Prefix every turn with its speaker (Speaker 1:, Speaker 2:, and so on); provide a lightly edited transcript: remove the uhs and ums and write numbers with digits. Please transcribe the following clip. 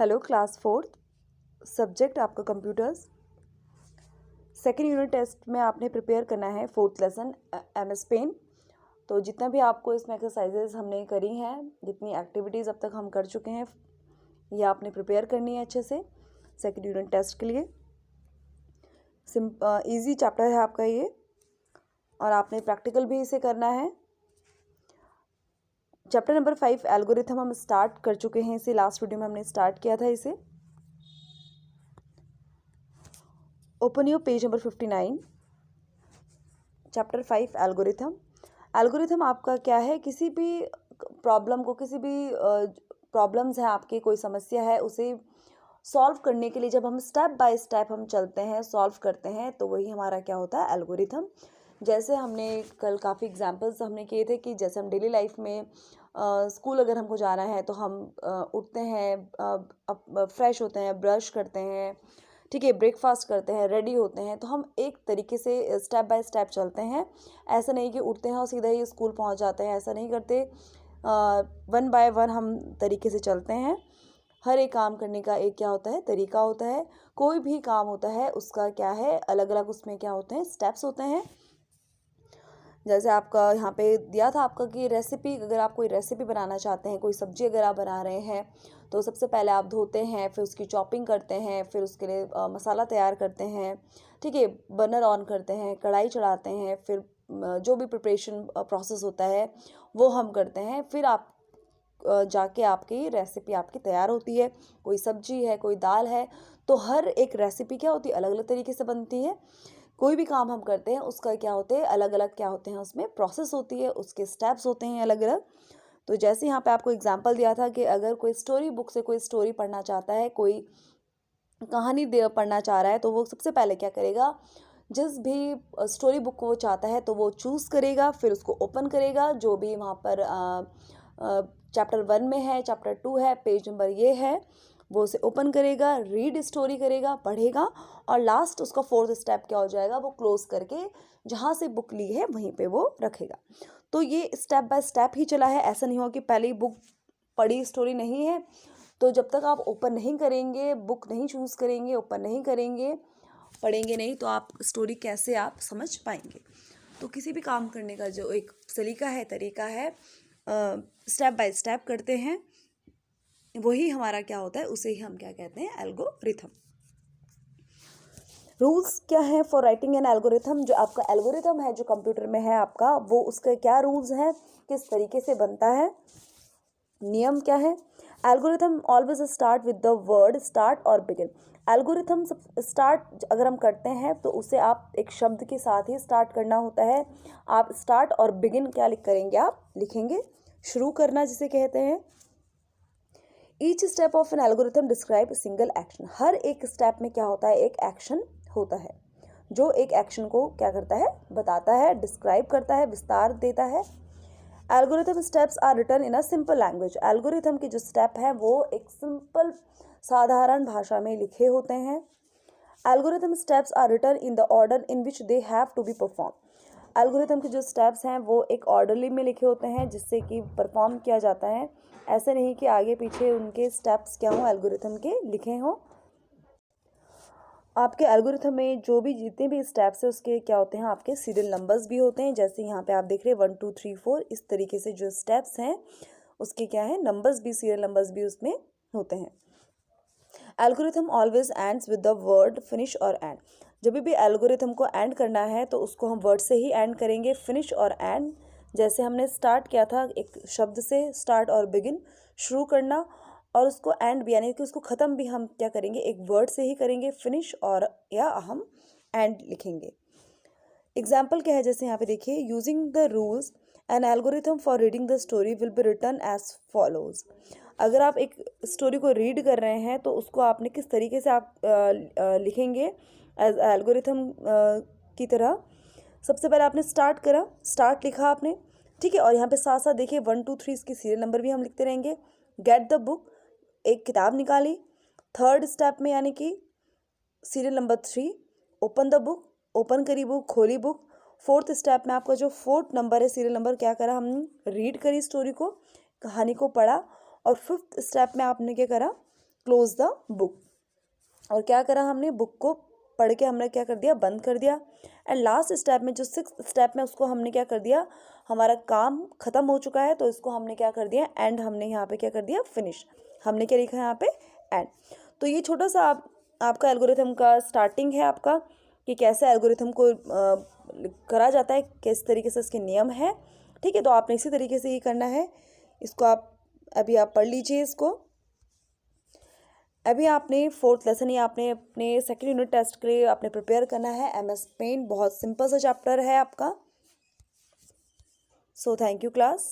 Speaker 1: Hello class fourth, subject आपका computers. Second unit test में आपने प्रिपेयर करना है फोर्थ लेसन MS पेन। तो जितना भी आपको इसमें एक्सरसाइजेज हमने करी हैं, जितनी एक्टिविटीज़ अब तक हम कर चुके हैं, ये आपने प्रिपेयर करनी है अच्छे से सेकेंड यूनिट टेस्ट के लिए। इजी चैप्टर है आपका ये, और आपने प्रैक्टिकल भी इसे करना है। चैप्टर नंबर 5 एल्गोरिथम हम स्टार्ट कर चुके हैं इसे, लास्ट वीडियो में हमने स्टार्ट किया था इसे। Open your page number 59, chapter 5 algorithm. Algorithm आपका क्या है, किसी भी प्रॉब्लम को, किसी भी प्रॉब्लम्स हैं आपकी, कोई समस्या है, उसे सॉल्व करने के लिए जब हम स्टेप बाय स्टेप हम चलते हैं, सॉल्व करते हैं, तो वही हमारा क्या होता है, एल्गोरिथम। जैसे हमने कल काफ़ी एग्जांपल्स हमने किए थे कि जैसे हम डेली लाइफ में स्कूल अगर हमको जाना है तो हम उठते हैं, फ्रेश होते हैं, ब्रश करते हैं, ठीक है, ब्रेकफास्ट करते हैं, रेडी होते हैं, तो हम एक तरीके से स्टेप बाय स्टेप चलते हैं। ऐसा नहीं कि उठते हैं और सीधा ही स्कूल पहुंच जाते हैं, ऐसा नहीं करते। वन बाय वन हम तरीके से चलते हैं। हर एक काम करने का एक क्या होता है, तरीका होता है। कोई भी काम होता है उसका क्या है, अलग अलग उसमें क्या होते हैं, स्टेप्स होते हैं। जैसे आपका यहाँ पे दिया था आपका कि रेसिपी, अगर आप कोई रेसिपी बनाना चाहते हैं, कोई सब्जी अगर आप बना रहे हैं, तो सबसे पहले आप धोते हैं, फिर उसकी चॉपिंग करते हैं, फिर उसके लिए मसाला तैयार करते हैं, ठीक है, बर्नर ऑन करते हैं, कढ़ाई चढ़ाते हैं, फिर जो भी प्रिपरेशन प्रोसेस होता है वो हम करते हैं। फिर आप जाके आपकी रेसिपी आपकी तैयार होती है। कोई सब्जी है, कोई दाल है, तो हर एक रेसिपी क्या होती है, अलग अलग तरीके से बनती है। कोई भी काम हम करते हैं उसका क्या होते हैं, अलग अलग क्या होते हैं, उसमें प्रोसेस होती है, उसके स्टेप्स होते हैं अलग अलग। तो जैसे यहाँ पे आपको एग्जांपल दिया था कि अगर कोई स्टोरी बुक से कोई स्टोरी पढ़ना चाहता है, कोई कहानी पढ़ना चाह रहा है, तो वो सबसे पहले क्या करेगा, जिस भी स्टोरी बुक को वो चाहता है तो वो चूज़ करेगा, फिर उसको ओपन करेगा, जो भी वहाँ पर चैप्टर 1 में है, चैप्टर 2 है, पेज नंबर ये है, वो उसे ओपन करेगा, रीड स्टोरी करेगा, पढ़ेगा, और लास्ट उसका फोर्थ स्टेप क्या हो जाएगा, वो क्लोज करके जहाँ से बुक ली है वहीं पे वो रखेगा। तो ये स्टेप बाय स्टेप ही चला है। ऐसा नहीं हो कि पहले ही बुक पढ़ी, स्टोरी नहीं है, तो जब तक आप ओपन नहीं करेंगे, बुक नहीं चूज़ करेंगे, ओपन नहीं करेंगे, पढ़ेंगे नहीं, तो आप स्टोरी कैसे आप समझ पाएंगे। तो किसी भी काम करने का जो एक सलीका है, तरीका है, स्टेप बाय स्टेप करते हैं, वही हमारा क्या होता है, उसे ही हम क्या कहते हैं, एल्गोरिथम। रूल्स क्या है फॉर राइटिंग एन एल्गोरिथम। जो आपका एल्गोरिथम है, जो कंप्यूटर में है आपका, वो उसके क्या रूल्स हैं, किस तरीके से बनता है, नियम क्या है। Algorithm always start with the word start और बिगिन। एल्गोरिथम स्टार्ट अगर हम करते हैं तो उसे आप एक शब्द के साथ ही स्टार्ट करना होता है। आप स्टार्ट और बिगिन क्या करेंगे, आप लिखेंगे, शुरू करना जिसे कहते हैं। Each step of an algorithm describe single action. हर एक स्टेप में क्या होता है, एक एक्शन होता है, जो एक एक्शन को क्या करता है, बताता है, डिस्क्राइब करता है, विस्तार देता है। Algorithm steps are written in a simple language. Algorithm के जो स्टेप हैं वो एक सिंपल साधारण भाषा में लिखे होते हैं। Algorithm steps are written in the order in which they have to be perform. Algorithm के जो स्टेप्स हैं वो एक ऑर्डरली में लिखे होते हैं, जिससे कि परफॉर्म किया जाता है। ऐसे नहीं कि आगे पीछे उनके स्टेप्स क्या हों, एल्गोरिथम के लिखे हों। आपके एल्गोरिथम में जो भी जितने भी स्टेप्स है उसके क्या होते हैं, आपके सीरियल नंबर्स भी होते हैं। जैसे यहाँ पे आप देख रहे हैं 1 2 3 4, इस तरीके से जो स्टेप्स हैं उसके क्या है, नंबर्स भी, सीरियल नंबर्स भी उसमें होते हैं। Algorithm always ends with the word finish और एंड। जब भी एल्गोरिथम को एंड करना है तो उसको हम वर्ड से ही एंड करेंगे, फिनिश और एंड। जैसे हमने स्टार्ट किया था एक शब्द से, स्टार्ट और बिगिन, शुरू करना, और उसको एंड भी, यानी कि उसको ख़त्म भी हम क्या करेंगे, एक वर्ड से ही करेंगे, फिनिश और या हम एंड लिखेंगे। एग्जाम्पल क्या है, जैसे यहाँ पे देखिए, using the rules an algorithm for reading the story will be written as follows. अगर आप एक स्टोरी को रीड कर रहे हैं तो उसको आपने किस तरीके से आप लिखेंगे एज एल्गोरिथम की तरह। सबसे पहले आपने स्टार्ट करा, स्टार्ट लिखा आपने, ठीक है, और यहाँ पे साथ साथ देखिए 1 2 3 इसकी सीरियल नंबर भी हम लिखते रहेंगे। गेट द बुक, एक किताब निकाली। थर्ड स्टेप में यानी कि serial number 3, open the book, open करी बुक, खोली बुक। फोर्थ स्टेप में आपका जो फोर्थ नंबर है, सीरियल नंबर, क्या करा हमने, रीड करी स्टोरी को, कहानी को पढ़ा। और फिफ्थ स्टेप में आपने क्या करा, क्लोज द बुक। और क्या करा हमने, बुक को पढ़ के हमने क्या कर दिया, बंद कर दिया। एंड लास्ट स्टेप में जो 6th स्टेप में उसको हमने क्या कर दिया, हमारा काम खत्म हो चुका है तो इसको हमने क्या कर दिया, एंड हमने यहाँ पे क्या कर दिया, फिनिश। हमने क्या लिखा है यहाँ पे, एंड। तो ये छोटा सा आपका एल्गोरिथम का स्टार्टिंग है आपका, कि कैसे एल्गोरिथम को करा जाता है, किस तरीके से इसके नियम है। ठीक है, तो आपने इसी तरीके से ही करना है इसको। आप पढ़ लीजिए इसको। अभी आपने 4th लेसन या आपने अपने 2nd यूनिट टेस्ट के लिए आपने प्रिपेयर करना है MS पेंट। बहुत सिंपल सा चैप्टर है आपका। So thank you class.